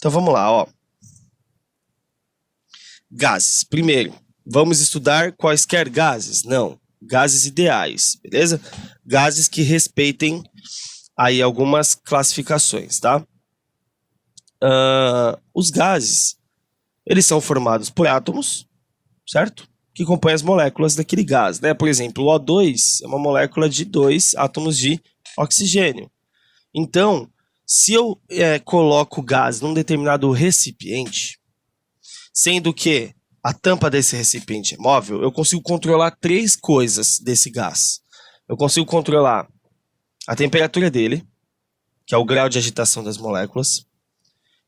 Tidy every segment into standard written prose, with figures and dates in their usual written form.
Então vamos lá, ó. Gases. Primeiro, vamos estudar quaisquer gases? Não, gases ideais, beleza? Gases que respeitem aí algumas classificações, tá? Os gases, eles são formados por átomos, certo? Que compõem as moléculas daquele gás, né? Por exemplo, o O2 é uma molécula de 2 átomos de oxigênio. Então, se eu coloco gás num determinado recipiente, sendo que a tampa desse recipiente é móvel, eu consigo controlar 3 coisas desse gás. Eu consigo controlar a temperatura dele, que é o grau de agitação das moléculas.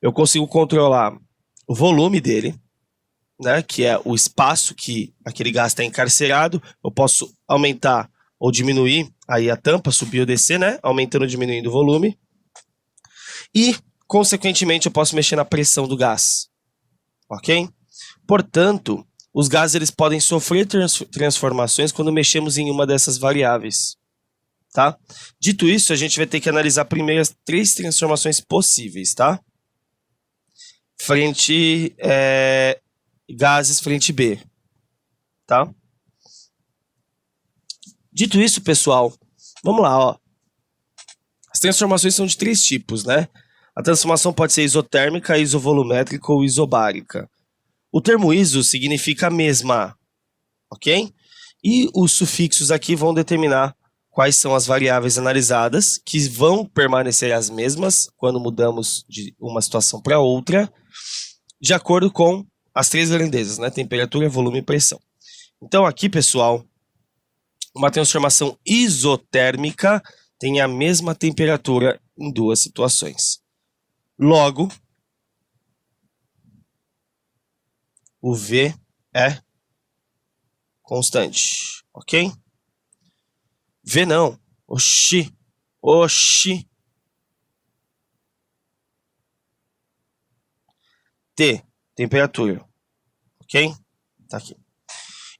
Eu consigo controlar o volume dele, né, que é o espaço que aquele gás está encarcerado. Eu posso aumentar ou diminuir aí a tampa, subir ou descer, né, aumentando ou diminuindo o volume. E, consequentemente, eu posso mexer na pressão do gás, ok? Portanto, os gases eles podem sofrer transformações quando mexemos em uma dessas variáveis, tá? Dito isso, a gente vai ter que analisar primeiro as 3 transformações possíveis, tá? Frente gases frente B, tá? Dito isso, pessoal, vamos lá, ó. As transformações são de 3 tipos, né? A transformação pode ser isotérmica, isovolumétrica ou isobárica. O termo iso significa mesma, ok? E os sufixos aqui vão determinar quais são as variáveis analisadas, que vão permanecer as mesmas quando mudamos de uma situação para outra, de acordo com as 3 grandezas, né? Temperatura, volume e pressão. Então aqui, pessoal, uma transformação isotérmica tem a mesma temperatura em 2 situações. Logo, o V é constante, ok? V não, oxi, oxi. T, temperatura, ok? Tá aqui.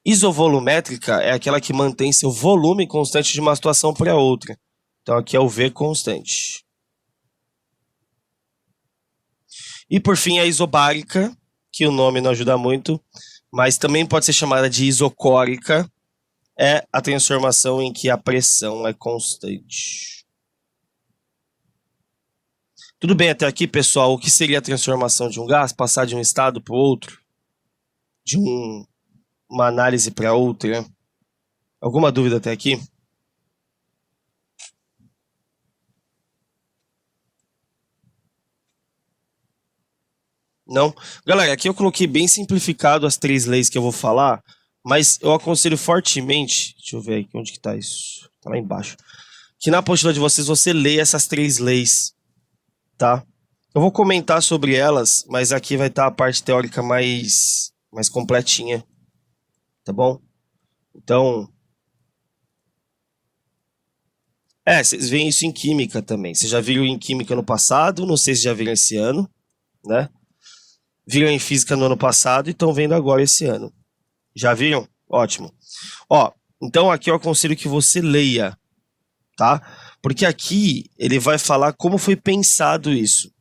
Isovolumétrica é aquela que mantém seu volume constante de uma situação para outra. Então aqui é o V constante. E por fim a isobárica, que o nome não ajuda muito, mas também pode ser chamada de isocórica, é a transformação em que a pressão é constante. Tudo bem até aqui, pessoal? O que seria a transformação de um gás? Passar de um estado para o outro? De uma análise para outra? Alguma dúvida até aqui? Não? Galera, aqui eu coloquei bem simplificado as 3 leis que eu vou falar, mas eu aconselho fortemente, deixa eu ver aqui onde que tá isso, tá lá embaixo, que na apostila de vocês você leia essas 3 leis, tá? Eu vou comentar sobre elas, mas aqui vai estar a parte teórica mais completinha, tá bom? Então, vocês veem isso em química também. Vocês já viram em química no passado, não sei se já viram esse ano, né? Viram em física no ano passado e estão vendo agora esse ano. Já viram? Ótimo. Ó, então aqui eu aconselho que você leia, tá? Porque aqui ele vai falar como foi pensado isso,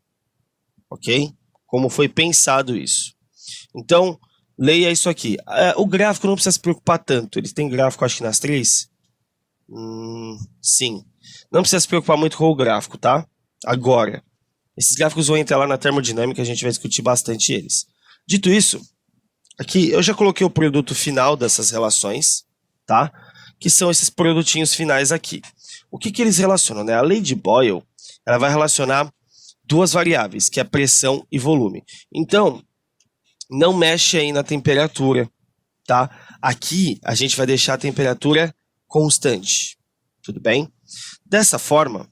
ok? Como foi pensado isso. Então, leia isso aqui. O gráfico não precisa se preocupar tanto. Ele tem gráfico, acho que nas 3. Sim. Não precisa se preocupar muito com o gráfico, tá? Agora, esses gráficos vão entrar lá na termodinâmica, a gente vai discutir bastante eles. Dito isso, aqui eu já coloquei o produto final dessas relações, tá? Que são esses produtinhos finais aqui. O que eles relacionam, né? A lei de Boyle, ela vai relacionar 2 variáveis, que é pressão e volume. Então, não mexe aí na temperatura, tá? Aqui a gente vai deixar a temperatura constante, tudo bem? Dessa forma,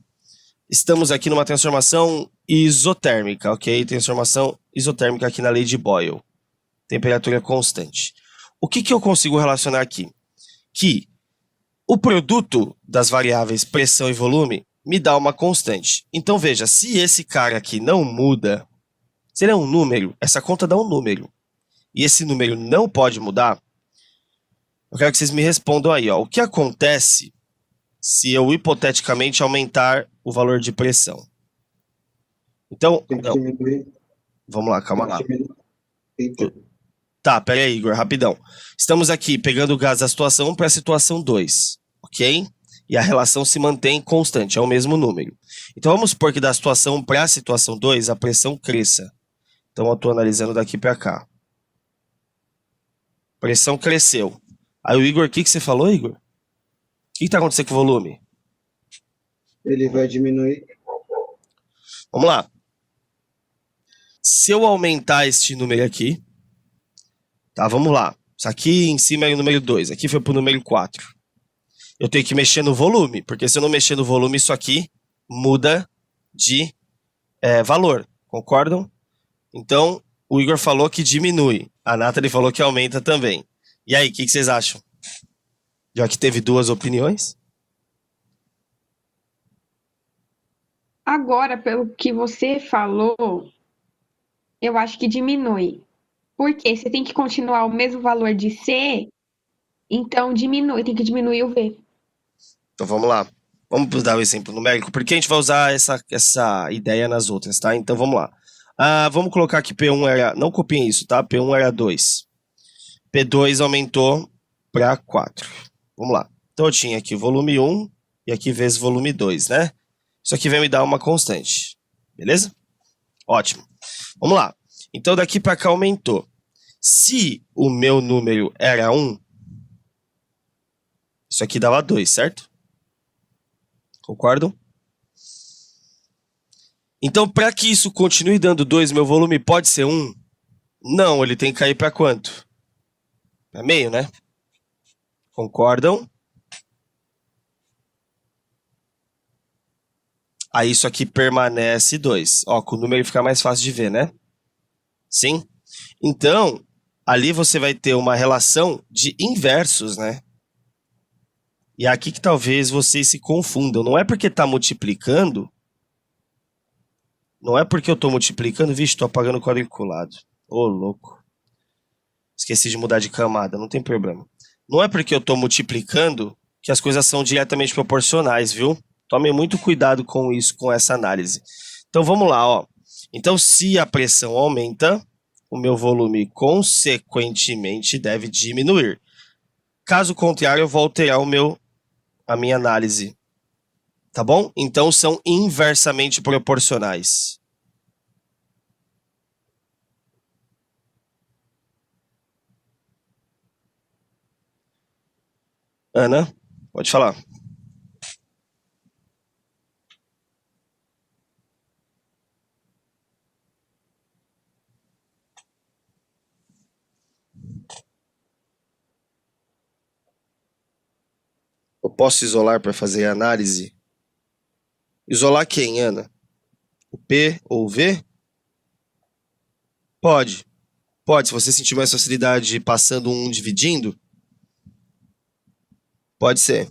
estamos aqui numa transformação isotérmica, ok? Transformação isotérmica aqui na lei de Boyle. Temperatura constante. O que eu consigo relacionar aqui? Que o produto das variáveis pressão e volume me dá uma constante. Então veja, se esse cara aqui não muda, se ele é um número, essa conta dá um número, e esse número não pode mudar, eu quero que vocês me respondam aí, ó. O que acontece se eu hipoteticamente aumentar o valor de pressão? Então, Tem que diminuir. Vamos lá, calma lá. Eita. Tá, pera aí, Igor, rapidão. Estamos aqui pegando o gás da situação 1 para a situação 2, ok? E a relação se mantém constante, é o mesmo número. Então vamos supor que da situação 1 para a situação 2 a pressão cresça. Então eu estou analisando daqui para cá. Pressão cresceu. Aí o Igor, o que você falou, Igor? O que está acontecendo com o volume? Ele vai diminuir. Vamos lá. Se eu aumentar este número aqui, tá, vamos lá. Isso aqui em cima é o número 2, aqui foi pro número 4. Eu tenho que mexer no volume, porque se eu não mexer no volume, isso aqui muda de valor, concordam? Então, o Igor falou que diminui, a Nathalie falou que aumenta também. E aí, o que vocês acham? Já que teve duas opiniões? Agora, pelo que você falou, eu acho que diminui. Porque você tem que continuar o mesmo valor de C, então diminui, tem que diminuir o V. Então vamos lá. Vamos dar o exemplo numérico, porque a gente vai usar essa ideia nas outras, tá? Então vamos lá. Vamos colocar que P1 era. Não copiem isso, tá? P1 era 2. P2 aumentou para 4. Vamos lá. Então eu tinha aqui volume 1 e aqui vezes volume 2, né? Isso aqui vai me dar uma constante. Beleza? Ótimo. Vamos lá. Então daqui para cá aumentou. Se o meu número era 1, isso aqui dava 2, certo? Concordam? Então, para que isso continue dando 2, meu volume pode ser 1? Não, ele tem que cair para quanto? Para meio, né? Concordam? Aí isso aqui permanece 2. Ó, com o número fica mais fácil de ver, né? Sim? Então, ali você vai ter uma relação de inversos, né? E é aqui que talvez vocês se confundam. Não é porque está multiplicando. Não é porque eu estou multiplicando. Vixe, estou apagando o quadriculado. Ô, louco. Esqueci de mudar de camada, não tem problema. Não é porque eu estou multiplicando que as coisas são diretamente proporcionais, viu? Tome muito cuidado com isso, com essa análise. Então vamos lá, ó. Então, se a pressão aumenta, o meu volume consequentemente deve diminuir. Caso contrário, eu vou alterar a minha análise. Tá bom? Então são inversamente proporcionais. Ana, pode falar. Eu posso isolar para fazer a análise? Isolar quem, Ana? O P ou o V? Pode. Pode, se você sentir mais facilidade passando um dividindo, pode ser.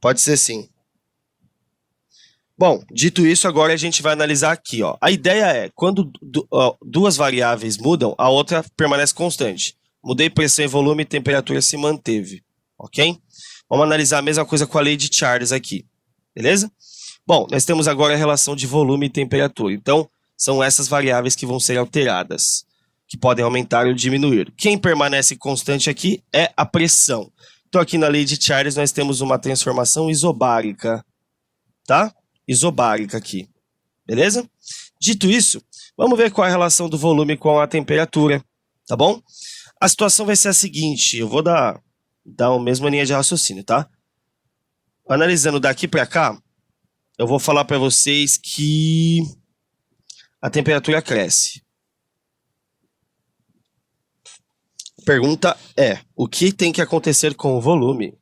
Pode ser sim. Bom, dito isso, agora a gente vai analisar aqui, ó. A ideia é, quando duas variáveis mudam, a outra permanece constante. Mudei pressão e volume, temperatura se manteve, ok? Vamos analisar a mesma coisa com a lei de Charles aqui, beleza? Bom, nós temos agora a relação de volume e temperatura. Então, são essas variáveis que vão ser alteradas, que podem aumentar ou diminuir. Quem permanece constante aqui é a pressão. Então, aqui na lei de Charles, nós temos uma transformação isobárica, tá? Isobárica aqui, beleza? Dito isso, vamos ver qual é a relação do volume com a temperatura, tá bom? A situação vai ser a seguinte, eu vou dar a mesma linha de raciocínio, tá? Analisando daqui para cá, eu vou falar para vocês que a temperatura cresce. A pergunta é, o que tem que acontecer com o volume?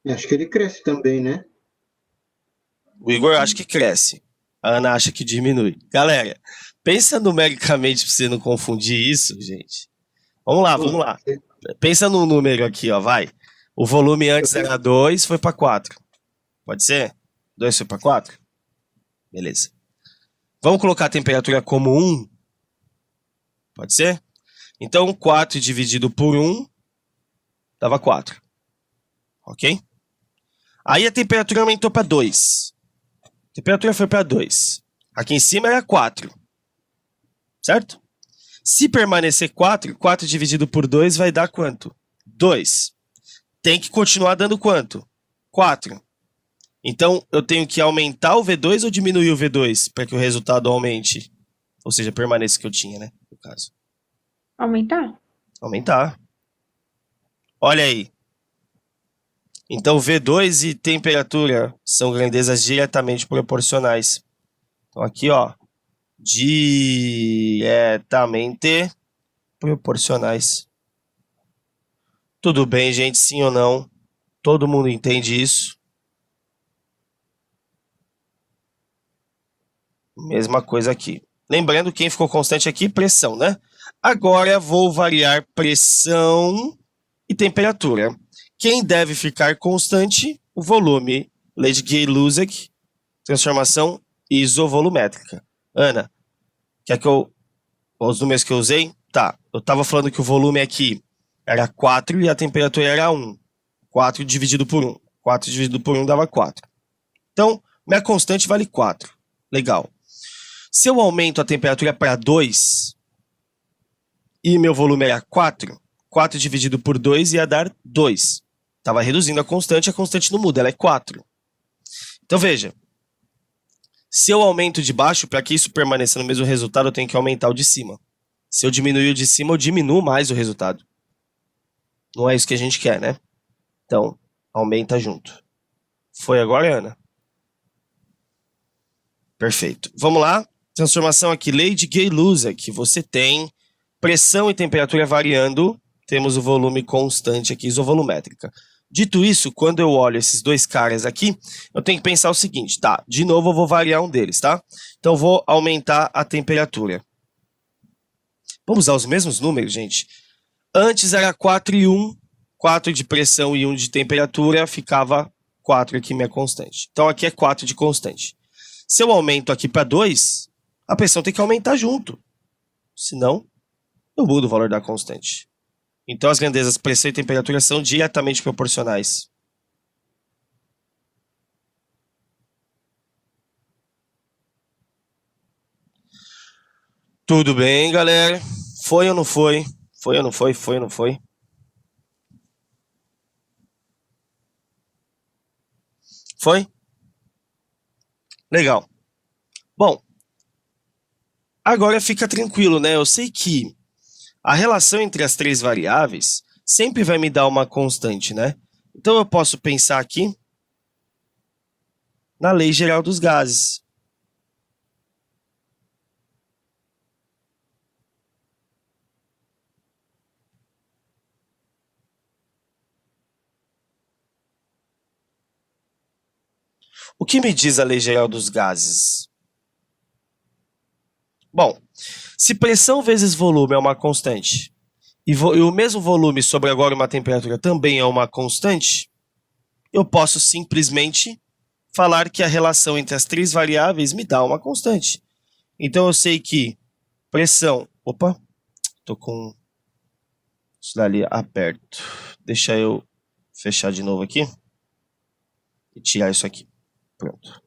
Acho que ele cresce também, né? O Igor acha que cresce, a Ana acha que diminui. Galera, pensa numericamente para você não confundir isso, gente. Vamos lá, vamos lá. Pensa num número aqui, ó, vai. O volume antes era 2, foi para 4. Pode ser? 2 foi para 4? Beleza. Vamos colocar a temperatura como 1? Pode ser? Então, 4 dividido por 1 dava 4. Ok? Aí a temperatura aumentou para 2. A temperatura foi para 2. Aqui em cima era 4. Certo? Se permanecer 4, 4 dividido por 2 vai dar quanto? 2. Tem que continuar dando quanto? 4. Então, eu tenho que aumentar o V2 ou diminuir o V2 para que o resultado aumente? Ou seja, permaneça o que eu tinha, né? No caso. Aumentar? Aumentar. Olha aí. Então, V2 e temperatura são grandezas diretamente proporcionais. Então, aqui, ó. Diretamente proporcionais. Tudo bem, gente? Sim ou não? Todo mundo entende isso? Mesma coisa aqui. Lembrando, quem ficou constante aqui, pressão, né? Agora vou variar pressão e temperatura. Quem deve ficar constante? O volume. Leitgeb-Lussac, transformação isovolumétrica. Ana, quer que os números que eu usei? Tá, eu estava falando que o volume aqui era 4 e a temperatura era 1. 4 dividido por 1. 4 dividido por 1 dava 4. Então, minha constante vale 4. Legal. Se eu aumento a temperatura para 2 e meu volume era 4, 4 dividido por 2 ia dar 2. Estava reduzindo a constante não muda, ela é 4. Então veja, se eu aumento de baixo, para que isso permaneça no mesmo resultado, eu tenho que aumentar o de cima. Se eu diminuir o de cima, eu diminuo mais o resultado. Não é isso que a gente quer, né? Então, aumenta junto. Foi agora, Ana? Perfeito. Vamos lá. Transformação aqui, Leitgeb-Lussac. Você tem pressão e temperatura variando. Temos o volume constante aqui, isovolumétrica. Dito isso, quando eu olho esses dois caras aqui, eu tenho que pensar o seguinte, tá? De novo, eu vou variar um deles, tá? Então, eu vou aumentar a temperatura. Vamos usar os mesmos números, gente? Antes era 4 e 1. 4 de pressão e 1 de temperatura, ficava 4 aqui, minha constante. Então, aqui é 4 de constante. Se eu aumento aqui para 2, a pressão tem que aumentar junto. Senão, eu mudo o valor da constante. Então, as grandezas pressão e temperatura são diretamente proporcionais. Tudo bem, galera? Foi ou não foi? Foi ou não foi? Foi ou não foi? Foi? Legal. Bom, agora fica tranquilo, né? Eu sei que a relação entre as três variáveis sempre vai me dar uma constante, né? Então eu posso pensar aqui na lei geral dos gases. O que me diz a lei geral dos gases? Bom, se pressão vezes volume é uma constante, e o mesmo volume sobre agora uma temperatura também é uma constante, eu posso simplesmente falar que a relação entre as três variáveis me dá uma constante. Então eu sei que pressão... Opa, estou com isso dali aberto. Deixa eu fechar de novo aqui e tirar isso aqui. Pronto.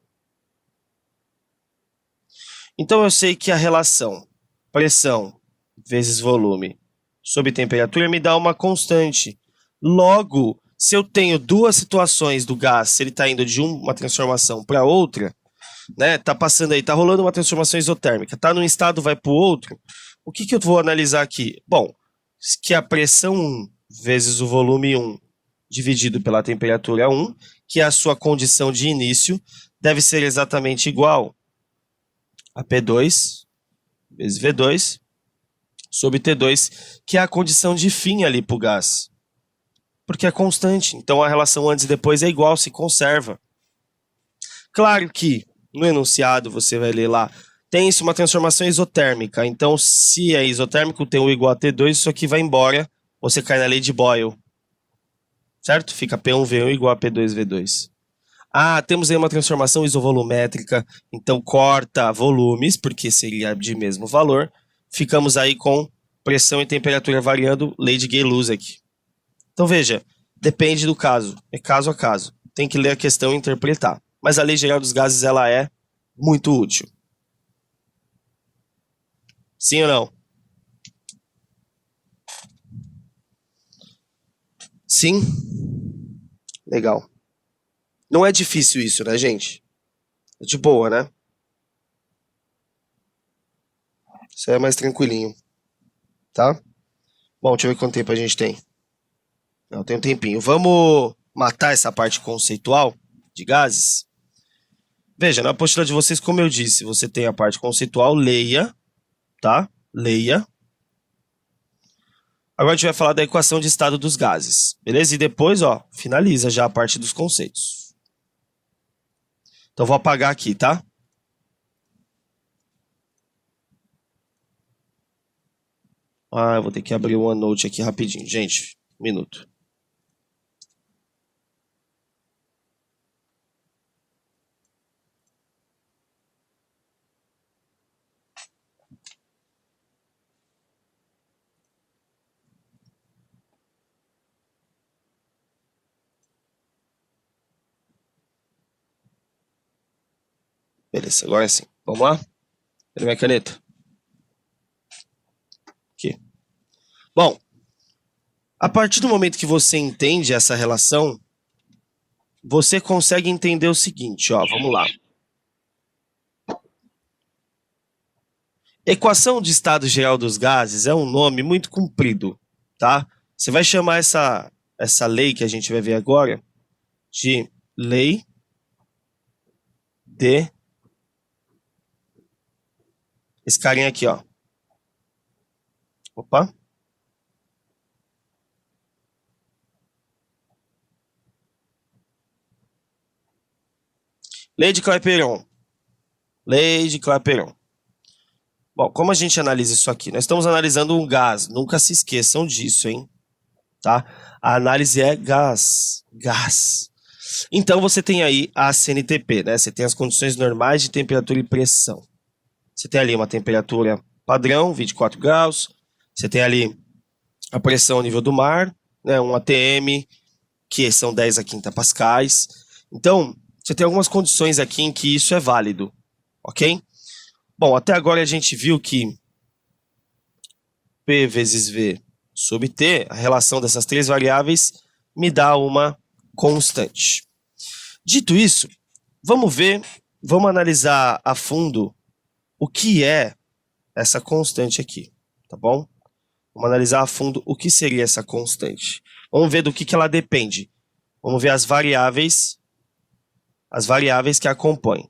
Então eu sei que a relação pressão vezes volume sobre temperatura me dá uma constante. Logo, se eu tenho duas situações do gás, se ele está indo de uma transformação para outra, né, tá passando aí, tá rolando uma transformação isotérmica, tá num estado, vai para o outro, o que eu vou analisar aqui? Bom, que a pressão 1 vezes o volume 1 dividido pela temperatura 1, que é a sua condição de início, deve ser exatamente igual a P2 vezes V2 sobre T2, que é a condição de fim ali para o gás. Porque é constante, então a relação antes e depois é igual, se conserva. Claro que no enunciado você vai ler lá, tem isso uma transformação isotérmica, então se é isotérmico, tem o igual a T2, isso aqui vai embora, você cai na lei de Boyle. Certo? Fica P1V1 igual a P2V2. Ah, temos aí uma transformação isovolumétrica, então corta volumes, porque seria de mesmo valor. Ficamos aí com pressão e temperatura variando, lei de Gay-Lussac. Então veja, depende do caso, é caso a caso. Tem que ler a questão e interpretar. Mas a lei geral dos gases, ela é muito útil. Sim ou não? Sim? Legal. Não é difícil isso, né, gente? É de boa, né? Isso aí é mais tranquilinho. Tá? Bom, deixa eu ver quanto tempo a gente tem. Não, tem um tempinho. Vamos matar essa parte conceitual de gases? Veja, na apostila de vocês, como eu disse, você tem a parte conceitual, leia, tá? Leia. Agora a gente vai falar da equação de estado dos gases, beleza? E depois, ó, finaliza já a parte dos conceitos. Então vou apagar aqui, tá? Ah, eu vou ter que abrir o OneNote aqui rapidinho, gente. Um minuto. Beleza, agora sim. Vamos lá? Cadê minha caneta? Aqui. Bom, a partir do momento que você entende essa relação, você consegue entender o seguinte, ó, vamos lá. Equação de estado geral dos gases é um nome muito comprido, tá? Você vai chamar essa lei que a gente vai ver agora de lei de... Esse carinha aqui, ó. Opa. Lei de Clapeyron. Lei de Clapeyron. Bom, como a gente analisa isso aqui? Nós estamos analisando um gás. Nunca se esqueçam disso, hein? Tá? A análise é gás. Gás. Então, você tem aí a CNTP, né? Você tem as condições normais de temperatura e pressão. Você tem ali uma temperatura padrão, 24 graus. Você tem ali a pressão ao nível do mar, né? Um ATM, que são 10 a quinta pascais. Então, você tem algumas condições aqui em que isso é válido, ok? Bom, até agora a gente viu que P vezes V sobre T, a relação dessas três variáveis, me dá uma constante. Dito isso, vamos analisar a fundo o que é essa constante aqui, tá bom? Vamos analisar a fundo o que seria essa constante. Vamos ver do que ela depende. Vamos ver as variáveis que a compõem.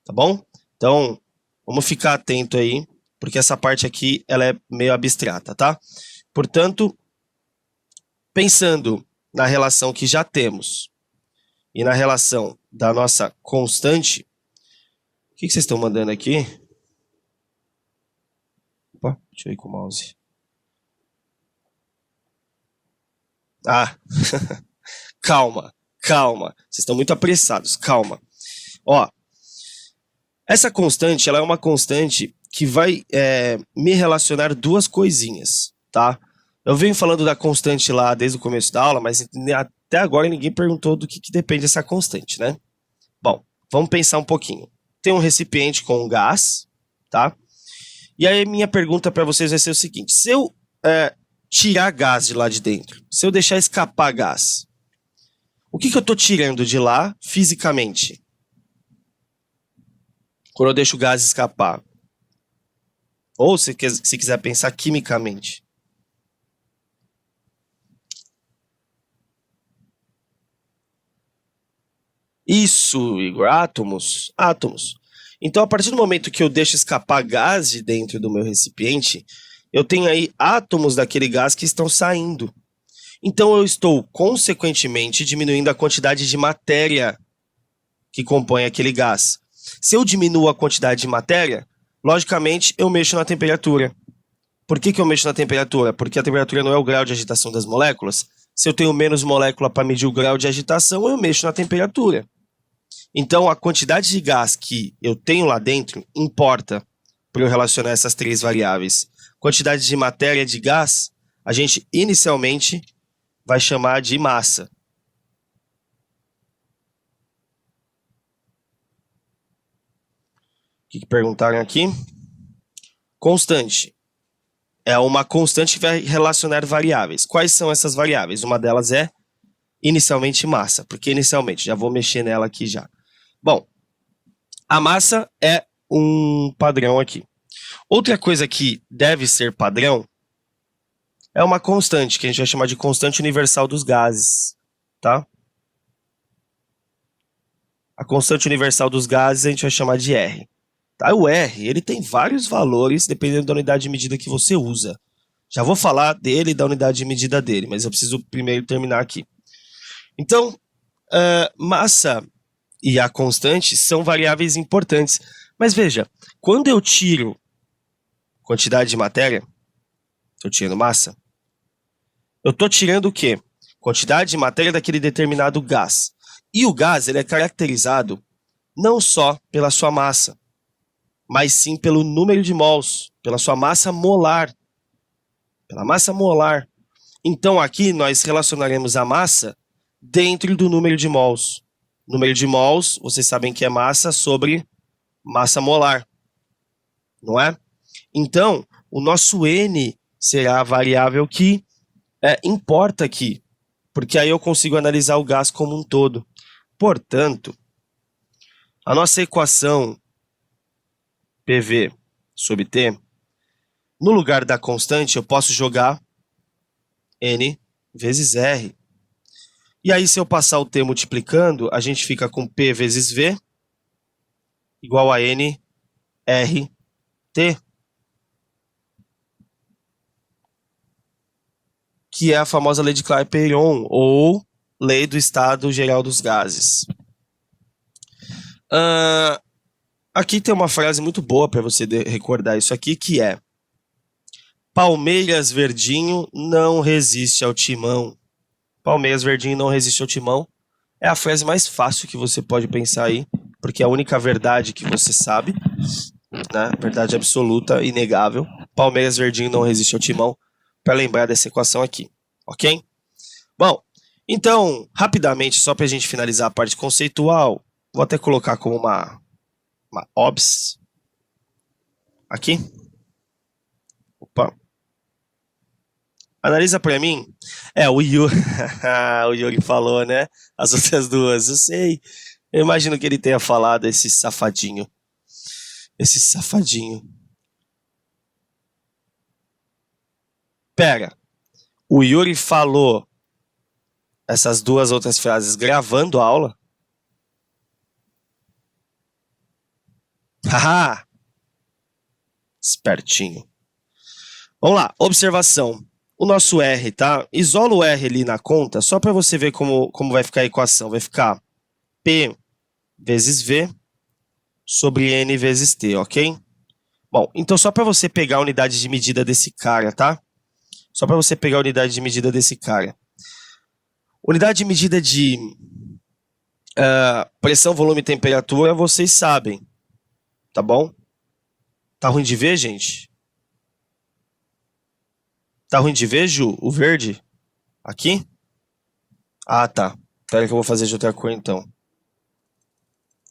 Tá bom? Então, vamos ficar atento aí, porque essa parte aqui ela é meio abstrata, tá? Portanto, pensando na relação que já temos e na relação da nossa constante, o que vocês estão mandando aqui? Opa, deixa eu ir com o mouse. Ah, calma. Vocês estão muito apressados, calma. Ó, essa constante, ela é uma constante que vai me relacionar duas coisinhas, tá? Eu venho falando da constante lá desde o começo da aula, mas até agora ninguém perguntou do que depende essa constante, né? Bom, vamos pensar um pouquinho. Tem um recipiente com um gás, tá? E aí minha pergunta para vocês vai ser o seguinte: se eu tirar gás de lá de dentro, se eu deixar escapar gás, o que eu estou tirando de lá fisicamente? Quando eu deixo o gás escapar. Ou se quiser pensar quimicamente. Isso, Igor, átomos. Então, a partir do momento que eu deixo escapar gás de dentro do meu recipiente, eu tenho aí átomos daquele gás que estão saindo. Então, eu estou, consequentemente, diminuindo a quantidade de matéria que compõe aquele gás. Se eu diminuo a quantidade de matéria, logicamente, eu mexo na temperatura. Por que eu mexo na temperatura? Porque a temperatura não é o grau de agitação das moléculas. Se eu tenho menos molécula para medir o grau de agitação, eu mexo na temperatura. Então, a quantidade de gás que eu tenho lá dentro importa para eu relacionar essas três variáveis. Quantidade de matéria de gás, a gente inicialmente vai chamar de massa. O que perguntaram aqui? Constante. É uma constante que vai relacionar variáveis. Quais são essas variáveis? Uma delas é inicialmente massa, porque inicialmente, já vou mexer nela aqui já. Bom, a massa é um padrão aqui. Outra coisa que deve ser padrão é uma constante, que a gente vai chamar de constante universal dos gases, tá? A constante universal dos gases a gente vai chamar de R. Tá? O R, ele tem vários valores dependendo da unidade de medida que você usa. Já vou falar dele e da unidade de medida dele, mas eu preciso primeiro terminar aqui. Então, massa e a constante são variáveis importantes. Mas veja, quando eu tiro quantidade de matéria, estou tirando massa, eu estou tirando o quê? Quantidade de matéria daquele determinado gás. E o gás ele é caracterizado não só pela sua massa, mas sim pelo número de mols, pela sua massa molar. Pela massa molar. Então aqui nós relacionaremos a massa dentro do número de mols. Número de mols, vocês sabem que é massa sobre massa molar, não é? Então, o nosso N será a variável que importa aqui, porque aí eu consigo analisar o gás como um todo. Portanto, a nossa equação PV sobre T, no lugar da constante, eu posso jogar N vezes R. E aí, se eu passar o T multiplicando, a gente fica com P vezes V igual a N R T, que é a famosa lei de Clapeyron, ou lei do estado geral dos gases. Aqui tem uma frase muito boa para você recordar isso aqui, que é: Palmeiras verdinho não resiste ao timão. Palmeiras verdinho não resiste ao timão. É a frase mais fácil que você pode pensar aí, porque é a única verdade que você sabe, né? Verdade absoluta, inegável. Palmeiras verdinho não resiste ao timão, para lembrar dessa equação aqui, ok? Bom, então, rapidamente, só para a gente finalizar a parte conceitual, vou até colocar como uma OBS aqui. Opa. Analisa para mim. O Yuri, o Yuri falou, né? As outras duas, eu sei. Eu imagino que ele tenha falado, esse safadinho. Esse safadinho. Pera, o Yuri falou essas duas outras frases gravando a aula? Haha! Espertinho. Vamos lá, observação. O nosso R, tá? Isola o R ali na conta, só para você ver como vai ficar a equação. Vai ficar P vezes V sobre N vezes T, ok? Bom, então só para você pegar a unidade de medida desse cara, tá? Só para você pegar a unidade de medida desse cara. Unidade de medida de pressão, volume e temperatura, vocês sabem, tá bom? Tá ruim de ver, gente? Tá ruim de ver, Ju? O verde? Aqui? Ah, tá. Espera que eu vou fazer de outra cor, então.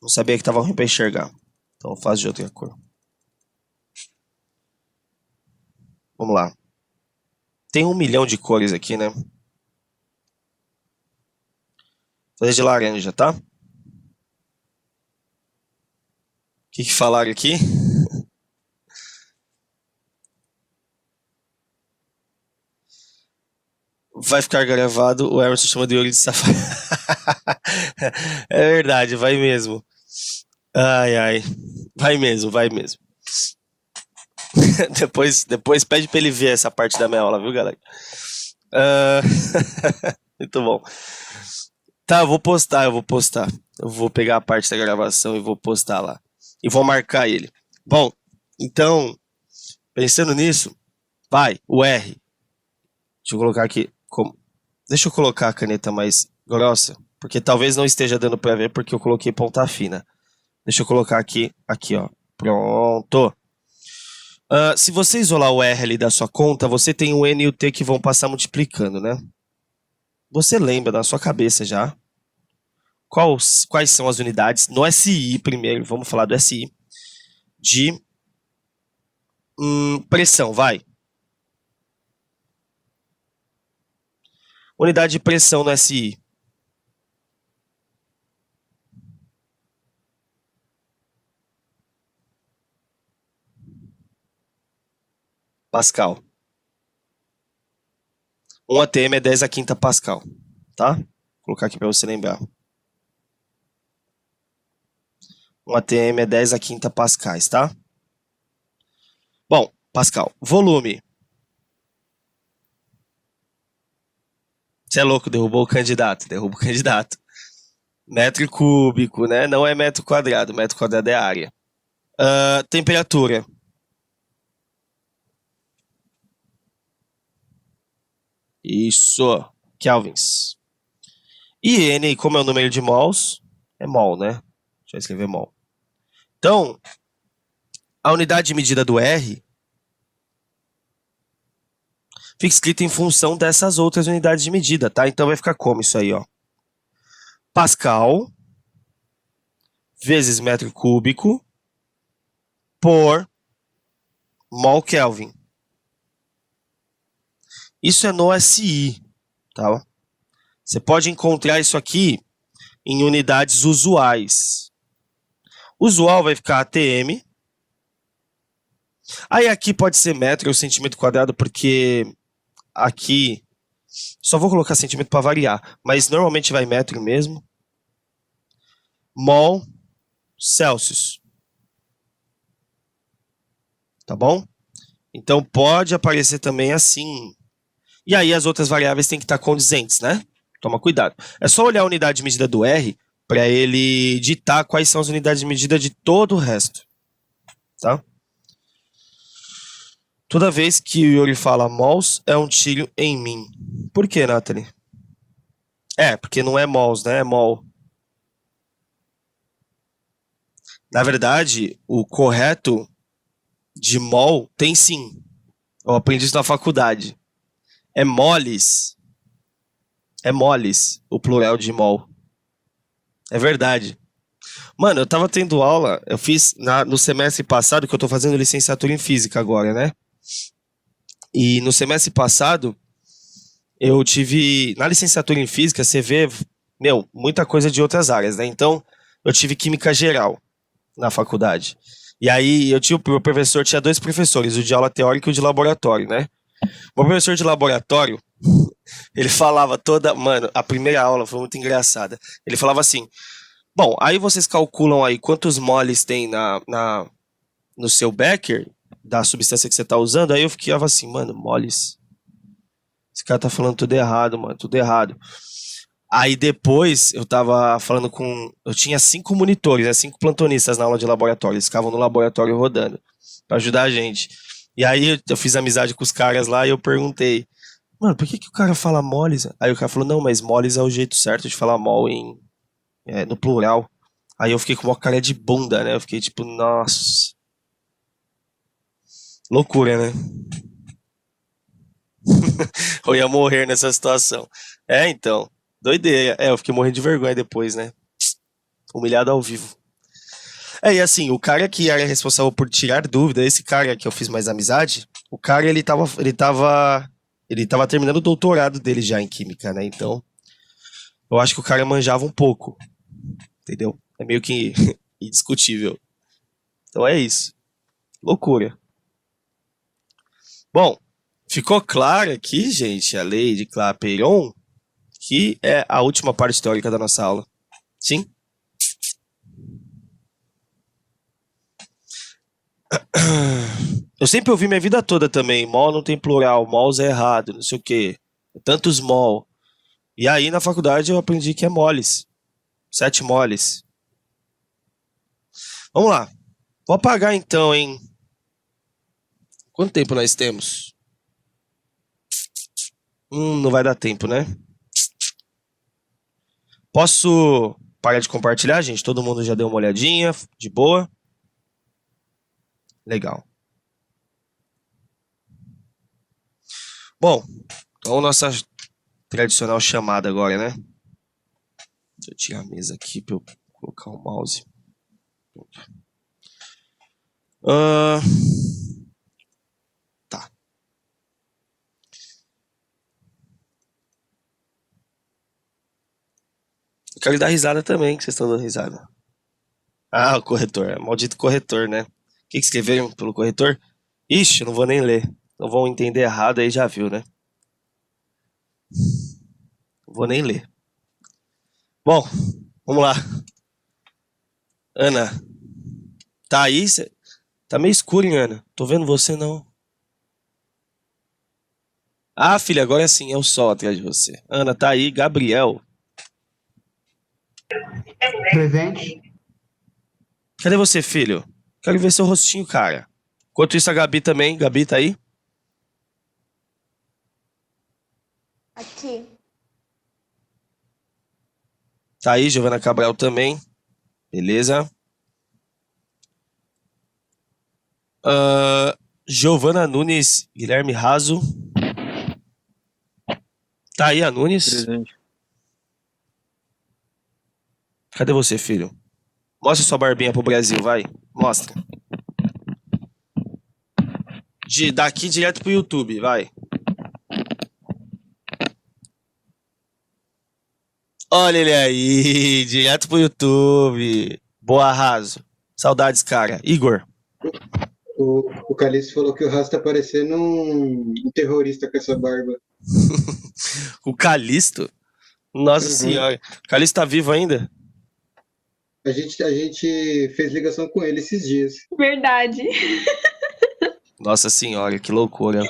Não sabia que tava ruim para enxergar. Então eu faço de outra cor. Vamos lá. Tem 1 milhão de cores aqui, né? Vou fazer de laranja, tá? O que falaram aqui? Vai ficar gravado, o Emerson chama de Yuri de safado. É verdade, vai mesmo. Ai, ai. Vai mesmo, vai mesmo. depois pede pra ele ver essa parte da minha aula, viu, galera? Muito bom. Tá, eu vou postar. Eu vou pegar a parte da gravação e vou postar lá. E vou marcar ele. Bom, então, pensando nisso, vai, o R. Deixa eu colocar aqui. Deixa eu colocar a caneta mais grossa, Porque talvez não esteja dando pra ver porque eu coloquei ponta fina. Deixa eu colocar aqui, ó. Pronto. Se você isolar o R ali da sua conta, você tem o N e o T que vão passar multiplicando, né? Você lembra na sua cabeça já quais são as unidades no SI primeiro, vamos falar do SI, de pressão, vai. Unidade de pressão no SI. Pascal. 1 atm é 10 a quinta Pascal, tá? Vou colocar aqui para você lembrar. 1 atm é 10 a quinta pascais, tá? Bom, Pascal. Volume. Você é louco, derrubou o candidato. Derruba o candidato. Metro cúbico, né? Não é metro quadrado. Metro quadrado é área. Temperatura. Isso. Kelvins. E N, como é o número de mols, é mol, né? Deixa eu escrever mol. Então, a unidade de medida do R fica escrita em função dessas outras unidades de medida, tá? Então vai ficar como isso aí, ó. Pascal vezes metro cúbico por mol Kelvin. Isso é no SI, tá? Você pode encontrar isso aqui em unidades usuais. Usual vai ficar ATM. Aí aqui pode ser metro ou centímetro quadrado, porque aqui só vou colocar centímetro para variar, mas normalmente vai metro mesmo. Mol Celsius. Tá bom? Então pode aparecer também assim. E aí as outras variáveis têm que estar condizentes, né? Toma cuidado. É só olhar a unidade de medida do R para ele ditar quais são as unidades de medida de todo o resto. Tá? Toda vez que o Yuri fala mols, é um tiro em mim. Por que, Nathalie? Porque não é mols, né? É mol. Na verdade, o correto de mol tem sim. Eu aprendi isso na faculdade. É moles. É moles, o plural de mol. É verdade. Mano, eu tava tendo aula, eu fiz no semestre passado, que eu tô fazendo licenciatura em física agora, né? E no semestre passado, eu tive. Na licenciatura em física, você vê, muita coisa de outras áreas, né? Então, eu tive química geral na faculdade. E aí, o professor tinha 2 professores, o de aula teórica e o de laboratório, né? O professor de laboratório, ele falava Mano, a primeira aula foi muito engraçada. Ele falava assim: bom, aí vocês calculam aí quantos moles tem no seu becker, da substância que você tá usando. Aí eu ficava assim, mano, moles. Esse cara tá falando tudo errado, mano, tudo errado. Aí depois eu tava falando com. Eu tinha 5 monitores, né? 5 plantonistas na aula de laboratório. Eles ficavam no laboratório rodando pra ajudar a gente. E aí eu fiz amizade com os caras lá e eu perguntei, mano, por que o cara fala moles? Aí o cara falou, não, mas moles é o jeito certo de falar mol no plural. Aí eu fiquei com uma cara de bunda, né? Eu fiquei tipo, nossa. Loucura, né? Eu ia morrer nessa situação. Então. Doideira. Eu fiquei morrendo de vergonha depois, né? Humilhado ao vivo. E assim, o cara que era responsável por tirar dúvida, esse cara que eu fiz mais amizade, o cara, ele tava terminando o doutorado dele já em química, né? Então, eu acho que o cara manjava um pouco. Entendeu? É meio que indiscutível. Então é isso. Loucura. Bom, ficou claro aqui, gente, a lei de Clapeyron, que é a última parte teórica da nossa aula. Sim? Eu sempre ouvi minha vida toda também, mol não tem plural, mols é errado, não sei o quê. Tantos mol. E aí na faculdade eu aprendi que é moles. 7 moles. Vamos lá. Vou apagar então, hein? Quanto tempo nós temos? Não vai dar tempo, né? Posso parar de compartilhar, gente? Todo mundo já deu uma olhadinha, de boa? Legal. Bom, então nossa tradicional chamada agora, né? Deixa eu tirar a mesa aqui para eu colocar o mouse. Tá. Eu quero dar risada também, que vocês estão dando risada. Ah, o corretor. Maldito corretor, né? O que escreveram pelo corretor? Ixi, eu não vou nem ler. Não vão entender errado, aí já viu, né? Não vou nem ler. Bom, vamos lá. Ana, tá aí? Tá meio escuro, hein, Ana? Tô vendo você, não. Ah, filha, agora sim, é o sol atrás de você. Ana, tá aí. Gabriel. Presente. Cadê você, filho? Quero ver seu rostinho, cara. Enquanto isso, a Gabi também. Gabi, tá aí? Aqui. Tá aí, Giovana Cabral também. Beleza. Giovana Nunes, Guilherme Raso. Tá aí, a Nunes? Presente. Cadê você, filho? Mostra sua barbinha pro Brasil, vai. Mostra. Daqui direto pro YouTube, vai. Olha ele aí, direto pro YouTube. Boa, Raso. Saudades, cara. Igor. O Calixto falou que o Raso tá parecendo um terrorista com essa barba. O Calisto. Nossa Uhum. senhora. O Calisto tá vivo ainda? A gente fez ligação com ele esses dias. Verdade. Nossa senhora, que loucura.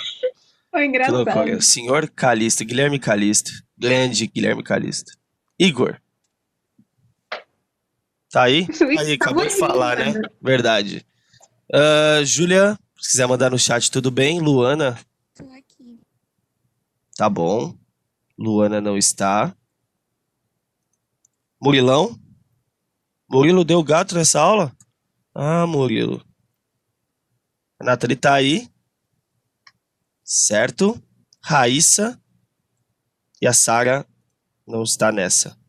Foi Que engraçado. loucura. Senhor Calisto, Guilherme Calisto. Grande Guilherme Calisto. Igor. Tá aí? Isso Aí, acabou de tá falar, né? bonito. Verdade. Júlia, se quiser mandar no chat, tudo bem? Luana, Tô aqui. tá bom. Luana não está. Murilão? Murilo deu gato nessa aula? Ah, Murilo. A Nathalie tá aí. Certo. Raíssa. E a Sara não está nessa.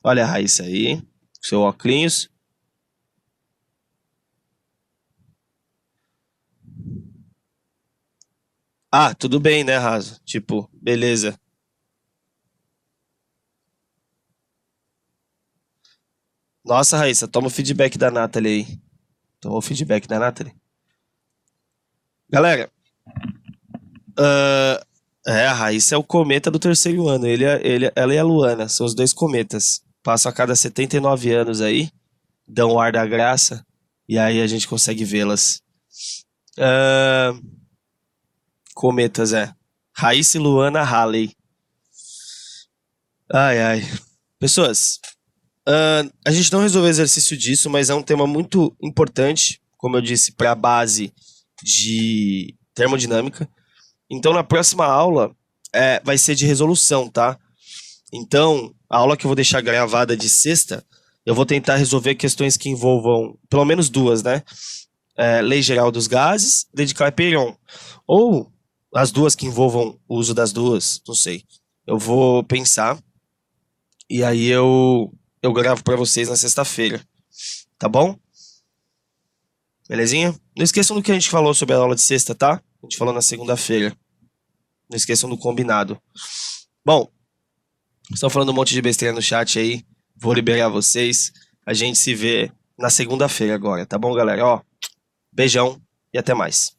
Olha a Raíssa aí. Seu óculos. Ah, tudo bem, né, Raso? Tipo, beleza. Nossa, Raíssa, toma o feedback da Nathalie aí. Toma o feedback da Nathalie. Galera, a Raíssa é o cometa do terceiro ano. Ela e a Luana são os dois cometas. Passam a cada 79 anos aí, dão o ar da graça, e aí a gente consegue vê-las. Cometas, Raíssa e Luana Halley. Ai, ai. Pessoas, a gente não resolveu o exercício disso, mas é um tema muito importante, como eu disse, para a base de termodinâmica. Então, na próxima aula, vai ser de resolução, tá? Então, a aula que eu vou deixar gravada de sexta, eu vou tentar resolver questões que envolvam, pelo menos duas, né? Lei geral dos gases, lei de Clapeyron. Ou as duas que envolvam o uso das duas, não sei. Eu vou pensar, e aí eu gravo para vocês na sexta-feira, tá bom? Belezinha? Não esqueçam do que a gente falou sobre a aula de sexta, tá? A gente falou na segunda-feira. Não esqueçam do combinado. Bom, estão falando um monte de besteira no chat aí. Vou liberar vocês. A gente se vê na segunda-feira agora, tá bom, galera? Ó, beijão e até mais.